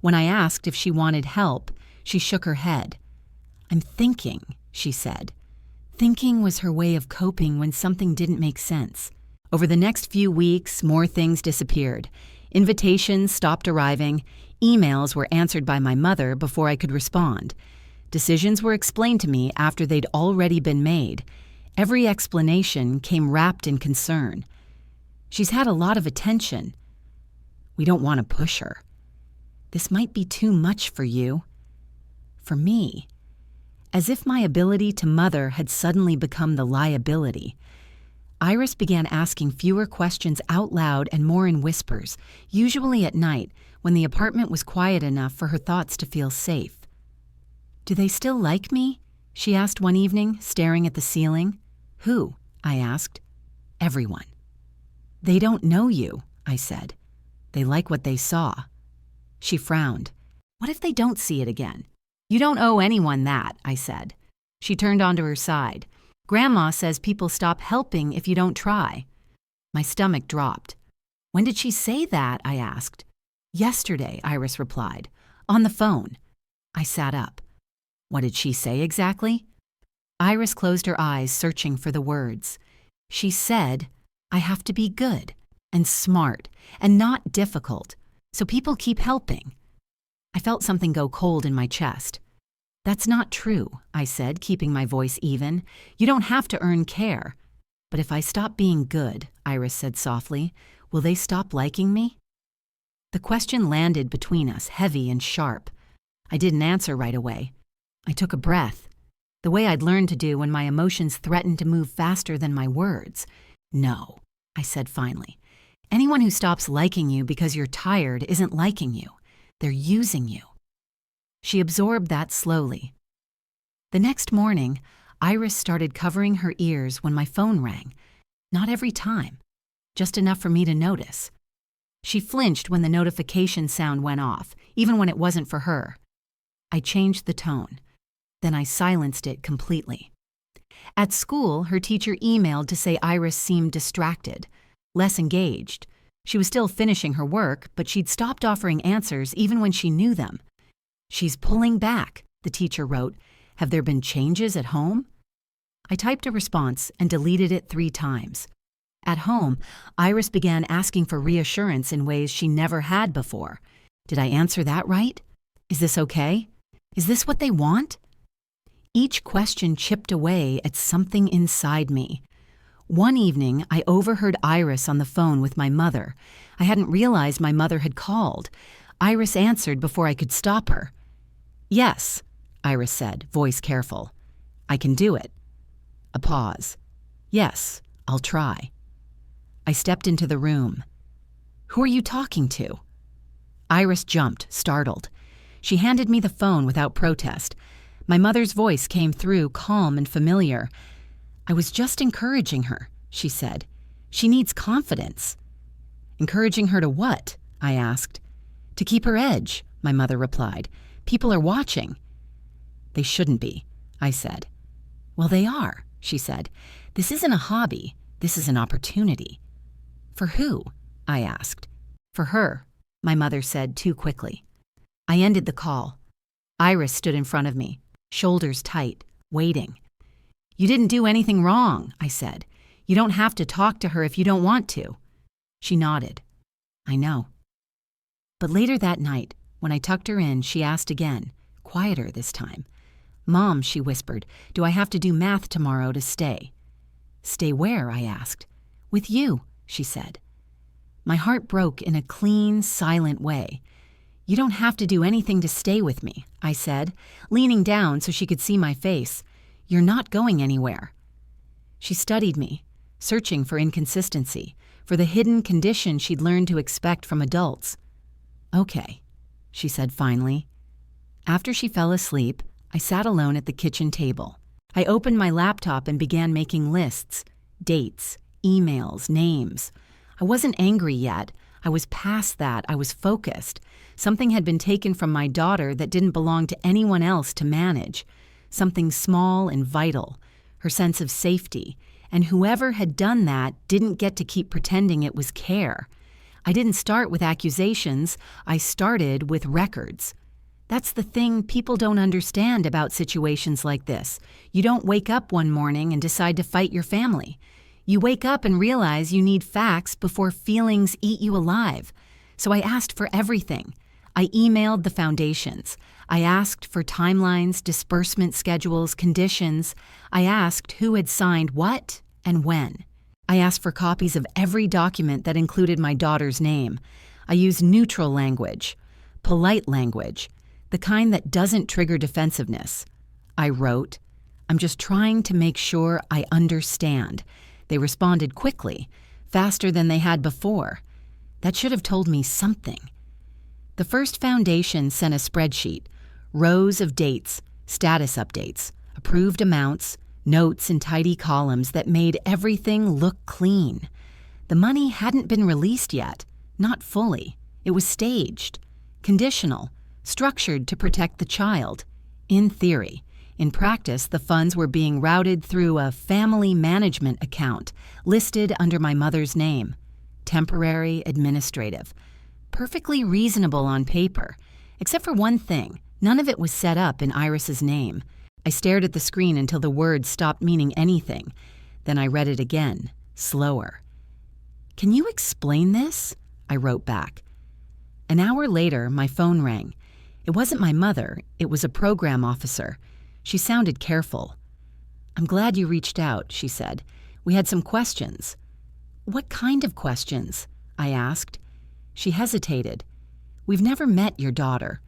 Speaker 1: When I asked if she wanted help, she shook her head. I'm thinking, she said. Thinking was her way of coping when something didn't make sense. Over the next few weeks, more things disappeared. Invitations stopped arriving. Emails were answered by my mother before I could respond. Decisions were explained to me after they'd already been made. Every explanation came wrapped in concern. She's had a lot of attention. We don't want to push her. This might be too much for you. For me. As if my ability to mother had suddenly become the liability. Iris began asking fewer questions out loud and more in whispers, usually at night, when the apartment was quiet enough for her thoughts to feel safe. Do they still like me? She asked one evening, staring at the ceiling. Who? I asked. Everyone. They don't know you, I said. They like what they saw. She frowned. What if they don't see it again? You don't owe anyone that, I said. She turned onto her side. Grandma says people stop helping if you don't try. My stomach dropped. When did she say that? I asked. Yesterday, Iris replied. On the phone. I sat up. What did she say exactly? Iris closed her eyes, searching for the words. She said, I have to be good and smart and not difficult, so people keep helping. I felt something go cold in my chest. That's not true, I said, keeping my voice even. You don't have to earn care. But if I stop being good, Iris said softly, will they stop liking me? The question landed between us, heavy and sharp. I didn't answer right away. I took a breath, the way I'd learned to do when my emotions threatened to move faster than my words. No, I said finally. Anyone who stops liking you because you're tired isn't liking you. They're using you. She absorbed that slowly. The next morning, Iris started covering her ears when my phone rang. Not every time, just enough for me to notice. She flinched when the notification sound went off, even when it wasn't for her. I changed the tone. Then I silenced it completely. At school, her teacher emailed to say Iris seemed distracted, less engaged. She was still finishing her work, but she'd stopped offering answers even when she knew them. "She's pulling back," the teacher wrote. "Have there been changes at home?" I typed a response and deleted it 3 times. At home, Iris began asking for reassurance in ways she never had before. Did I answer that right? Is this okay? Is this what they want? Each question chipped away at something inside me. One evening, I overheard Iris on the phone with my mother. I hadn't realized my mother had called. Iris answered before I could stop her. "Yes," Iris said, voice careful. "I can do it." A pause. "Yes, I'll try." I stepped into the room. "Who are you talking to?" Iris jumped, startled. She handed me the phone without protest. My mother's voice came through, calm and familiar. "I was just encouraging her," she said. "She needs confidence." "Encouraging her to what?" I asked. "To keep her edge," my mother replied. "People are watching." "They shouldn't be," I said. "Well, they are," she said. "This isn't a hobby. This is an opportunity." "For who?" I asked. "For her," my mother said too quickly. I ended the call. Iris stood in front of me, shoulders tight, waiting. "You didn't do anything wrong," I said. "You don't have to talk to her if you don't want to." She nodded. "I know." But later that night, when I tucked her in, she asked again, quieter this time. "Mom," she whispered, "do I have to do math tomorrow to stay?" "Stay where?" I asked. "With you," she said. My heart broke in a clean, silent way. "You don't have to do anything to stay with me," I said, leaning down so she could see my face. "You're not going anywhere." She studied me, searching for inconsistency, for the hidden condition she'd learned to expect from adults. "Okay," she said finally. After she fell asleep, I sat alone at the kitchen table. I opened my laptop and began making lists, dates, emails, names. I wasn't angry yet. I was past that. I was focused. Something had been taken from my daughter that didn't belong to anyone else to manage. Something small and vital, her sense of safety. And whoever had done that didn't get to keep pretending it was care. I didn't start with accusations. I started with records. That's the thing people don't understand about situations like this. You don't wake up one morning and decide to fight your family. You wake up and realize you need facts before feelings eat you alive. So I asked for everything. I emailed the foundations. I asked for timelines, disbursement schedules, conditions. I asked who had signed what and when. I asked for copies of every document that included my daughter's name. I used neutral language, polite language, the kind that doesn't trigger defensiveness. I wrote, "I'm just trying to make sure I understand." They responded quickly, faster than they had before. That should have told me something. The first foundation sent a spreadsheet, rows of dates, status updates, approved amounts, notes in tidy columns that made everything look clean. The money hadn't been released yet, not fully. It was staged, conditional, structured to protect the child. In theory. In practice, the funds were being routed through a family management account listed under my mother's name. Temporary, administrative. Perfectly reasonable on paper, except for one thing. None of it was set up in Iris's name. I stared at the screen until the words stopped meaning anything. Then I read it again, slower. "Can you explain this?" I wrote back. An hour later, my phone rang. It wasn't my mother, it was a program officer. She sounded careful. "I'm glad you reached out," she said. "We had some questions." "What kind of questions?" I asked. She hesitated. "We've never met your daughter."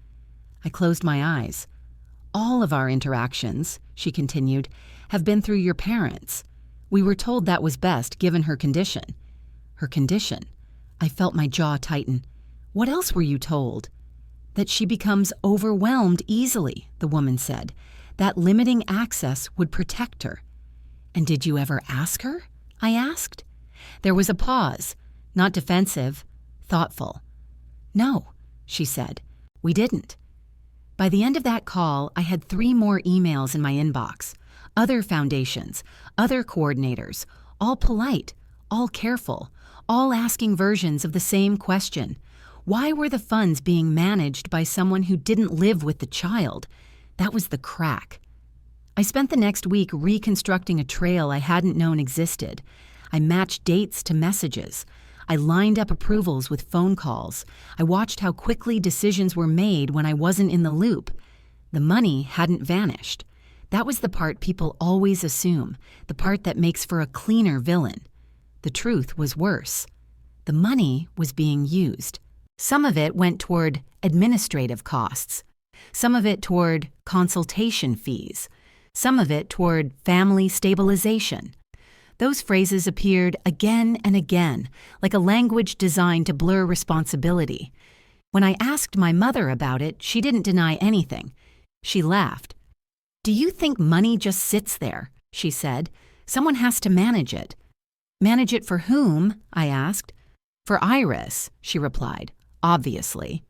Speaker 1: I closed my eyes. "All of our interactions," she continued, "have been through your parents. We were told that was best given her condition." Her condition? I felt my jaw tighten. "What else were you told?" "That she becomes overwhelmed easily," the woman said. "That limiting access would protect her." "And did you ever ask her?" I asked. There was a pause, not defensive, thoughtful. "No," she said. "We didn't." By the end of that call, I had 3 more emails in my inbox. other foundations, other coordinators, all polite, all careful, all asking versions of the same question. Why were the funds being managed by someone who didn't live with the child? That was the crack. I spent the next week reconstructing a trail I hadn't known existed. I matched dates to messages. I lined up approvals with phone calls. I watched how quickly decisions were made when I wasn't in the loop. The money hadn't vanished. That was the part people always assume, the part that makes for a cleaner villain. The truth was worse. The money was being used. Some of it went toward administrative costs. Some of it toward consultation fees. Some of it toward family stabilization. Those phrases appeared again and again, like a language designed to blur responsibility. When I asked my mother about it, she didn't deny anything. She laughed. "Do you think money just sits there?" she said. "Someone has to manage it." "Manage it for whom?" I asked. "For Iris," she replied, obviously.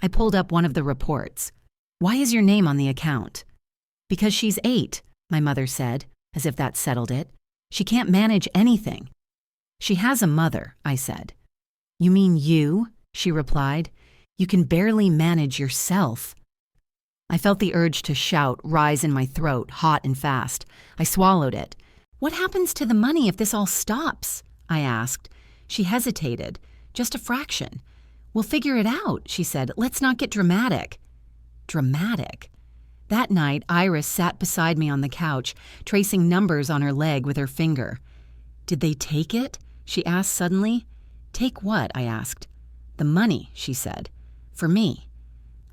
Speaker 1: I pulled up one of the reports. "Why is your name on the account?" "Because she's 8, my mother said, as if that settled it. "She can't manage anything." "She has a mother," I said. "You mean you?" she replied. "You can barely manage yourself." I felt the urge to shout rise in my throat, hot and fast. I swallowed it. "What happens to the money if this all stops?" I asked. She hesitated. "Just a fraction." "We'll figure it out," she said. "Let's not get dramatic." Dramatic? That night, Iris sat beside me on the couch, tracing numbers on her leg with her finger. "Did they take it?" she asked suddenly. "Take what?" I asked. "The money," she said. "For me."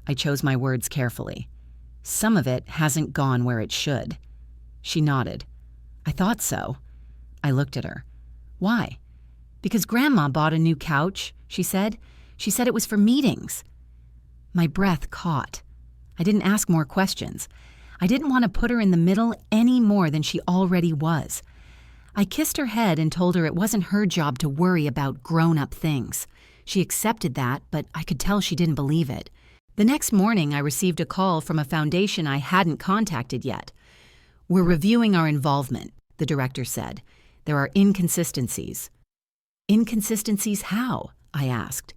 Speaker 1: I chose my words carefully. "Some of it hasn't gone where it should." She nodded. "I thought so." I looked at her. "Why?" "Because Grandma bought a new couch," she said. "She said it was for meetings." My breath caught. I didn't ask more questions. I didn't want to put her in the middle any more than she already was. I kissed her head and told her it wasn't her job to worry about grown-up things. She accepted that, but I could tell she didn't believe it. The next morning, I received a call from a foundation I hadn't contacted yet. "We're reviewing our involvement," the director said. "There are inconsistencies." "Inconsistencies how?" I asked.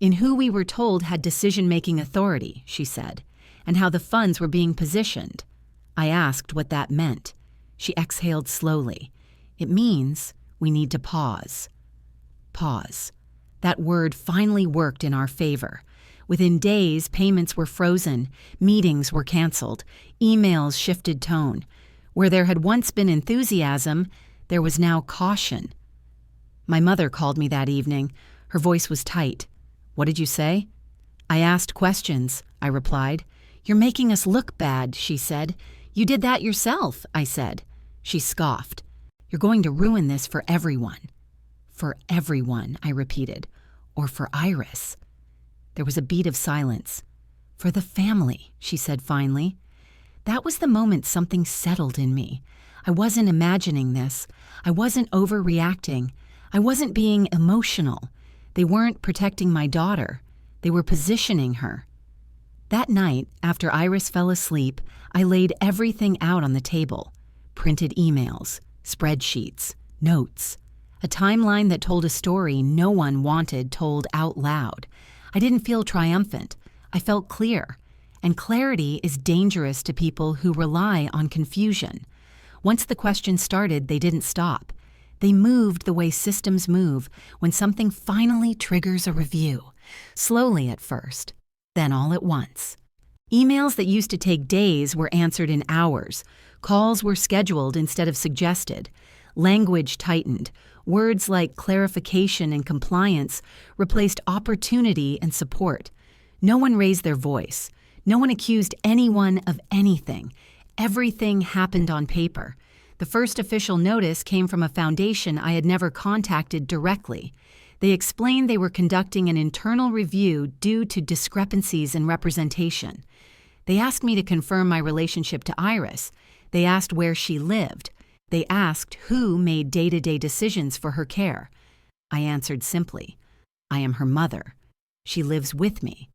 Speaker 1: "In who we were told had decision-making authority," she said, "and how the funds were being positioned." I asked what that meant. She exhaled slowly. "It means we need to pause." Pause. That word finally worked in our favor. Within days, payments were frozen, meetings were canceled, emails shifted tone. Where there had once been enthusiasm, there was now caution. My mother called me that evening. Her voice was tight. "What did you say?" "I asked questions," I replied. "You're making us look bad," she said. "You did that yourself," I said. She scoffed. "You're going to ruin this for everyone." "For everyone," I repeated. "Or for Iris." There was a beat of silence. "For the family," she said finally. That was the moment something settled in me. I wasn't imagining this. I wasn't overreacting. I wasn't being emotional. They weren't protecting my daughter. They were positioning her. That night, after Iris fell asleep, I laid everything out on the table. Printed emails, spreadsheets, notes. A timeline that told a story no one wanted told out loud. I didn't feel triumphant. I felt clear. And clarity is dangerous to people who rely on confusion. Once the questions started, they didn't stop. They moved the way systems move when something finally triggers a review. Slowly at first, then all at once. Emails that used to take days were answered in hours. Calls were scheduled instead of suggested. Language tightened. Words like clarification and compliance replaced opportunity and support. No one raised their voice. No one accused anyone of anything. Everything happened on paper. The first official notice came from a foundation I had never contacted directly. They explained they were conducting an internal review due to discrepancies in representation. They asked me to confirm my relationship to Iris. They asked where she lived. They asked who made day-to-day decisions for her care. I answered simply, "I am her mother. She lives with me.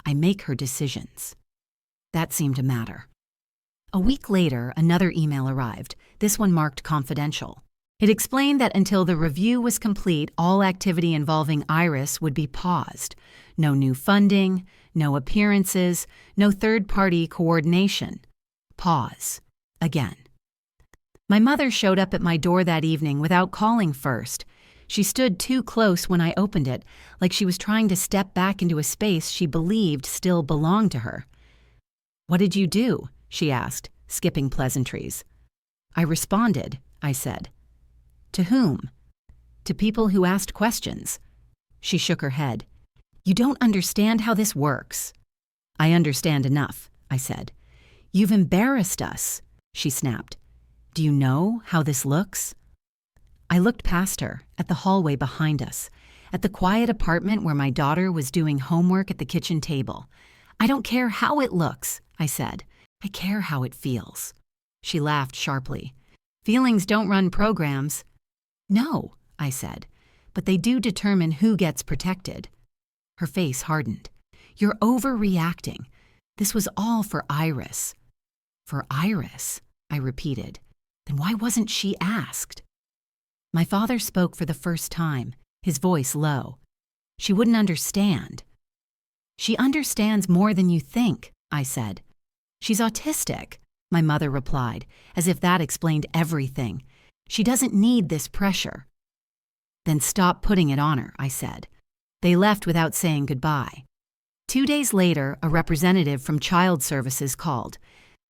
Speaker 1: I make her decisions." That seemed to matter. A week later, another email arrived, this one marked confidential. It explained that until the review was complete, all activity involving Iris would be paused. No new funding, no appearances, no third-party coordination. Pause. Again. My mother showed up at my door that evening without calling first. She stood too close when I opened it, like she was trying to step back into a space she believed still belonged to her. "What did you do?" she asked, skipping pleasantries. "I responded," I said. "To whom?" "To people who asked questions." She shook her head. "You don't understand how this works." "I understand enough," I said. "You've embarrassed us," she snapped. "Do you know how this looks?" I looked past her, at the hallway behind us, at the quiet apartment where my daughter was doing homework at the kitchen table. "I don't care how it looks," I said. "I care how it feels." She laughed sharply. "Feelings don't run programs." "No," I said, "but they do determine who gets protected." Her face hardened. "You're overreacting. This was all for Iris." "For Iris?" I repeated. "Then why wasn't she asked?" My father spoke for the first time, his voice low. "She wouldn't understand." "She understands more than you think," I said. "She's autistic," my mother replied, as if that explained everything. "She doesn't need this pressure." "Then stop putting it on her," I said. They left without saying goodbye. 2 days later, a representative from Child Services called.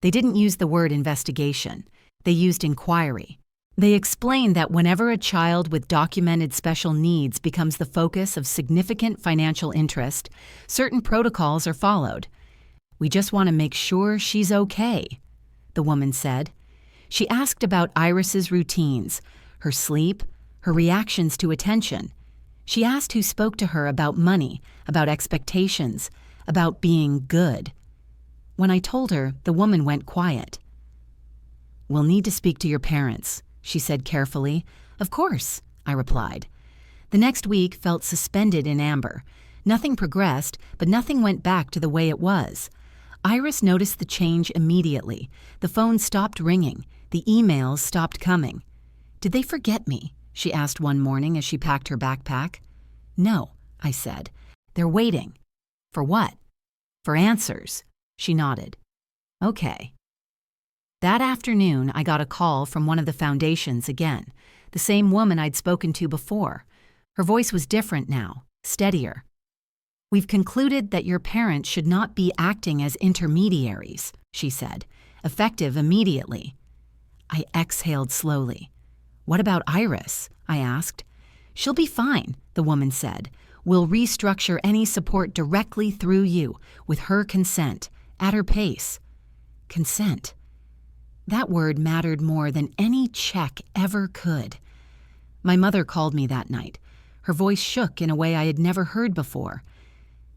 Speaker 1: They didn't use the word investigation. They used inquiry. They explained that whenever a child with documented special needs becomes the focus of significant financial interest, certain protocols are followed. "We just want to make sure she's okay," the woman said. She asked about Iris's routines, her sleep, her reactions to attention. She asked who spoke to her about money, about expectations, about being good. When I told her, the woman went quiet. "We'll need to speak to your parents," she said carefully. "Of course," I replied. The next week felt suspended in amber. Nothing progressed, but nothing went back to the way it was. Iris noticed the change immediately. The phone stopped ringing. The emails stopped coming. "Did they forget me?" she asked one morning as she packed her backpack. "No," I said. "They're waiting." "For what?" "For answers." She nodded. "Okay." That afternoon, I got a call from one of the foundations again, the same woman I'd spoken to before. Her voice was different now, steadier. "We've concluded that your parents should not be acting as intermediaries," she said, effective immediately. I exhaled slowly. "What about Iris?" I asked. "She'll be fine," the woman said. "We'll restructure any support directly through you, with her consent, at her pace." Consent. That word mattered more than any check ever could. My mother called me that night. Her voice shook in a way I had never heard before.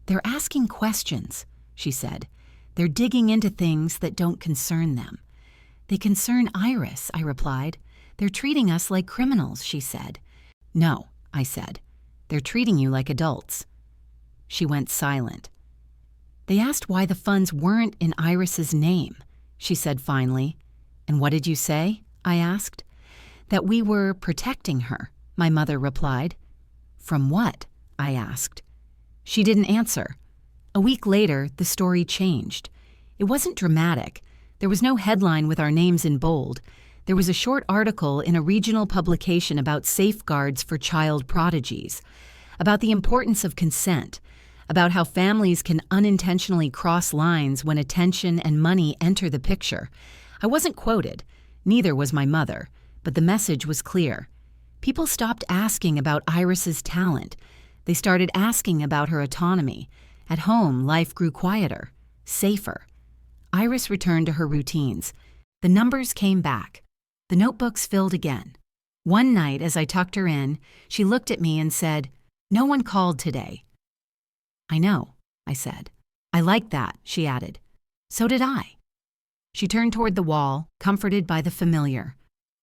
Speaker 1: "They're asking questions," she said. "They're digging into things that don't concern them." "They concern Iris," I replied. "They're treating us like criminals," she said. "No," I said. "They're treating you like adults." She went silent. "They asked why the funds weren't in Iris's name," she said finally. "And what did you say?" I asked. "That we were protecting her," my mother replied. "From what?" I asked. She didn't answer. A week later, the story changed. It wasn't dramatic. There was no headline with our names in bold. There was a short article in a regional publication about safeguards for child prodigies, about the importance of consent, about how families can unintentionally cross lines when attention and money enter the picture. I wasn't quoted, neither was my mother, but the message was clear. People stopped asking about Iris's talent. They started asking about her autonomy. At home, life grew quieter, safer. Iris returned to her routines. The numbers came back. The notebooks filled again. One night, as I tucked her in, she looked at me and said, "No one called today." "I know," I said. "I like that," she added. "So did I." She turned toward the wall, comforted by the familiar.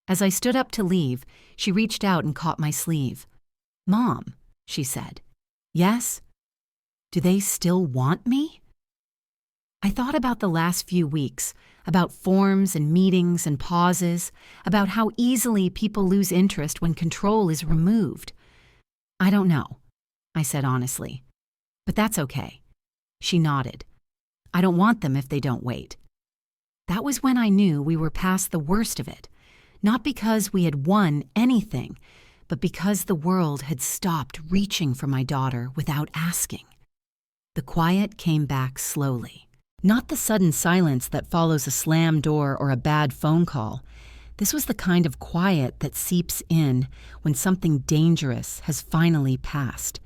Speaker 1: As I stood up to leave, she reached out and caught my sleeve. "Mom," she said. "Yes?" "Do they still want me?" I thought about the last few weeks, about forms and meetings and pauses, about how easily people lose interest when control is removed. "I don't know," I said honestly. "But that's okay." She nodded. "I don't want them if they don't wait." That was when I knew we were past the worst of it, not because we had won anything, but because the world had stopped reaching for my daughter without asking. The quiet came back slowly. Not the sudden silence that follows a slammed door or a bad phone call. This was the kind of quiet that seeps in when something dangerous has finally passed.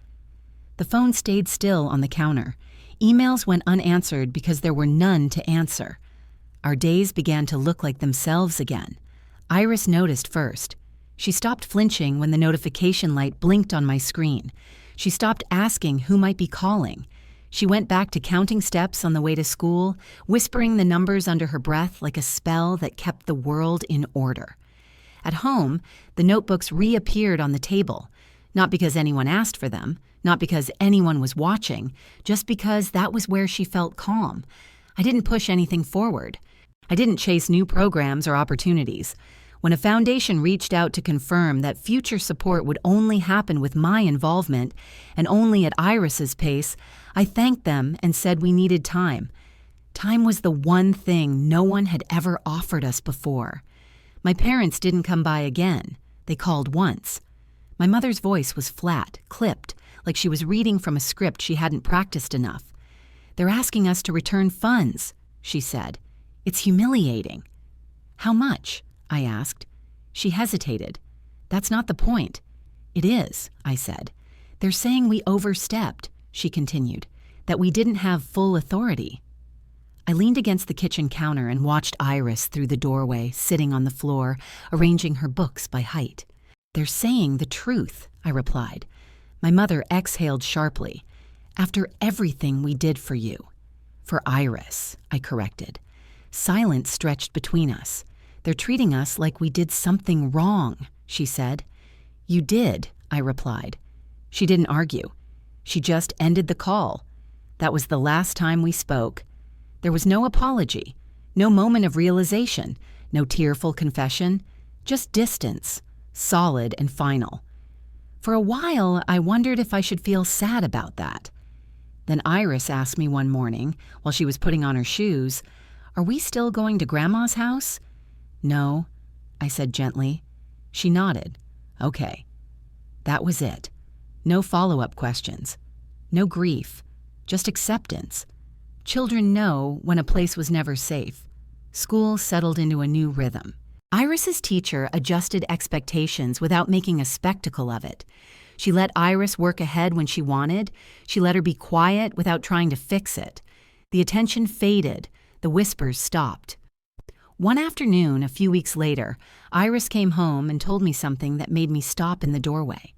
Speaker 1: The phone stayed still on the counter. Emails went unanswered because there were none to answer. Our days began to look like themselves again. Iris noticed first. She stopped flinching when the notification light blinked on my screen. She stopped asking who might be calling. She went back to counting steps on the way to school, whispering the numbers under her breath like a spell that kept the world in order. At home, the notebooks reappeared on the table, not because anyone asked for them, not because anyone was watching, just because that was where she felt calm. I didn't push anything forward. I didn't chase new programs or opportunities. When a foundation reached out to confirm that future support would only happen with my involvement and only at Iris's pace, I thanked them and said we needed time. Time was the one thing no one had ever offered us before. My parents didn't come by again. They called once. My mother's voice was flat, clipped, like she was reading from a script she hadn't practiced enough. "They're asking us to return funds," she said. "It's humiliating." "How much?" I asked. She hesitated. "That's not the point." "It is," I said. "They're saying we overstepped," she continued, "that we didn't have full authority." I leaned against the kitchen counter and watched Iris through the doorway, sitting on the floor, arranging her books by height. "They're saying the truth," I replied. My mother exhaled sharply. "After everything we did for you." "For Iris," I corrected. Silence stretched between us. "They're treating us like we did something wrong," she said. "You did," I replied. She didn't argue. She just ended the call. That was the last time we spoke. There was no apology, no moment of realization, no tearful confession, just distance, solid and final. For a while, I wondered if I should feel sad about that. Then Iris asked me one morning, while she was putting on her shoes, "Are we still going to Grandma's house?" "No," I said gently. She nodded. "Okay." That was it. No follow-up questions. No grief. Just acceptance. Children know when a place was never safe. School settled into a new rhythm. Iris's teacher adjusted expectations without making a spectacle of it. She let Iris work ahead when she wanted. She let her be quiet without trying to fix it. The attention faded. The whispers stopped. One afternoon, a few weeks later, Iris came home and told me something that made me stop in the doorway.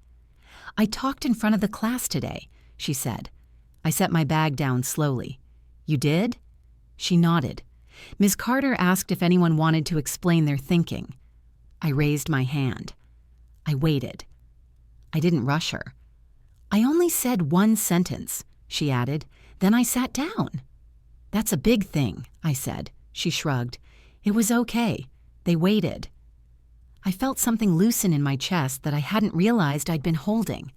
Speaker 1: "I talked in front of the class today," she said. I set my bag down slowly. "You did?" She nodded. "Ms. Carter asked if anyone wanted to explain their thinking." I raised my hand. I waited. I didn't rush her. "I only said one sentence," she added. "Then I sat down." "That's a big thing," I said. She shrugged. "It was okay. They waited." I felt something loosen in my chest that I hadn't realized I'd been holding.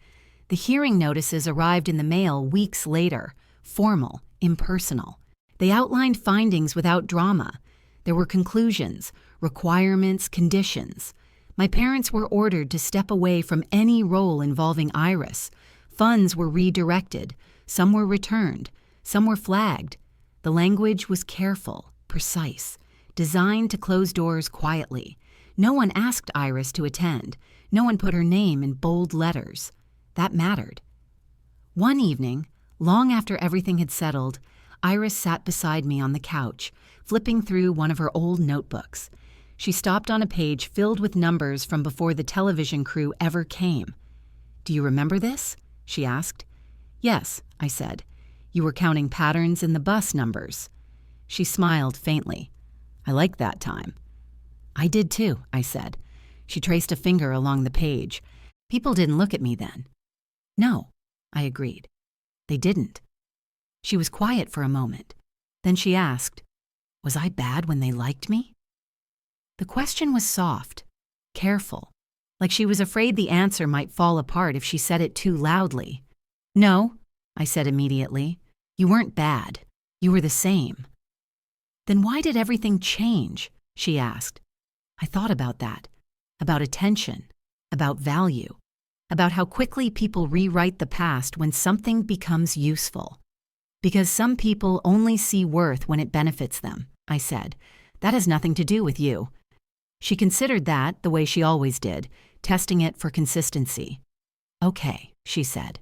Speaker 1: The hearing notices arrived in the mail weeks later, formal, impersonal. They outlined findings without drama. There were conclusions, requirements, conditions. My parents were ordered to step away from any role involving Iris. Funds were redirected. Some were returned. Some were flagged. The language was careful, precise, designed to close doors quietly. No one asked Iris to attend. No one put her name in bold letters. That mattered. One evening, long after everything had settled, Iris sat beside me on the couch, flipping through one of her old notebooks. She stopped on a page filled with numbers from before the television crew ever came. "Do you remember this?" she asked. "Yes," I said. "You were counting patterns in the bus numbers." She smiled faintly. "I liked that time." "I did too," I said. She traced a finger along the page. "People didn't look at me then." "No," I agreed. "They didn't." She was quiet for a moment. Then she asked, Was I bad when they liked me? The question was soft, careful, like she was afraid the answer might fall apart if she said it too loudly. No, I said immediately. You weren't bad. You were the same. Then why did everything change? She asked. I thought about that, about attention, about value, about how quickly people rewrite the past when something becomes useful. Because some people only see worth when it benefits them, I said. That has nothing to do with you. She considered that the way she always did, testing it for consistency. Okay, she said.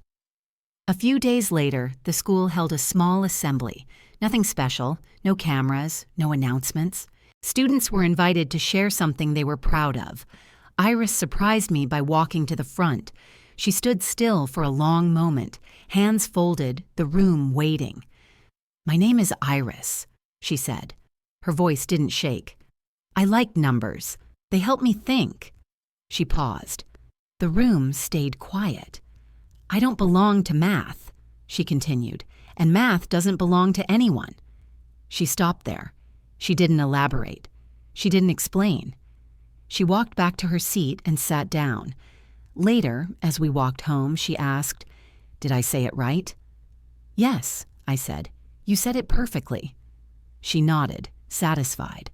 Speaker 1: A few days later, the school held a small assembly. Nothing special, no cameras, no announcements. Students were invited to share something they were proud of. Iris surprised me by walking to the front. She stood still for a long moment, hands folded, the room waiting. My name is Iris, she said. Her voice didn't shake. I like numbers. They help me think. She paused. The room stayed quiet. I don't belong to math, she continued, and math doesn't belong to anyone. She stopped there. She didn't elaborate. She didn't explain. She walked back to her seat and sat down. Later, as we walked home, she asked, Did I say it right? Yes, I said. You said it perfectly. She nodded, satisfied.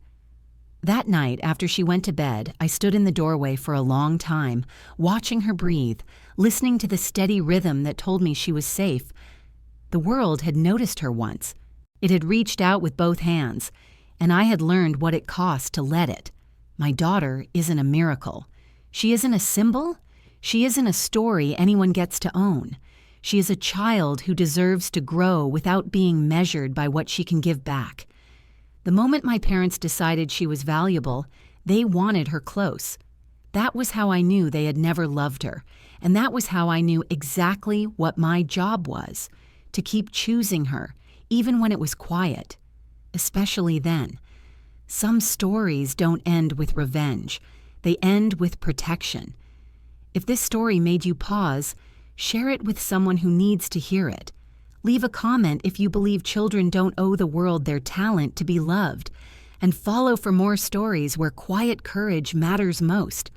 Speaker 1: That night, after she went to bed, I stood in the doorway for a long time, watching her breathe, listening to the steady rhythm that told me she was safe. The world had noticed her once. It had reached out with both hands, and I had learned what it cost to let it. My daughter isn't a miracle. She isn't a symbol. She isn't a story anyone gets to own. She is a child who deserves to grow without being measured by what she can give back. The moment my parents decided she was valuable, they wanted her close. That was how I knew they had never loved her, and that was how I knew exactly what my job was, to keep choosing her, even when it was quiet. Especially then. Some stories don't end with revenge. They end with protection. If this story made you pause, share it with someone who needs to hear it. Leave a comment if you believe children don't owe the world their talent to be loved, and follow for more stories where quiet courage matters most.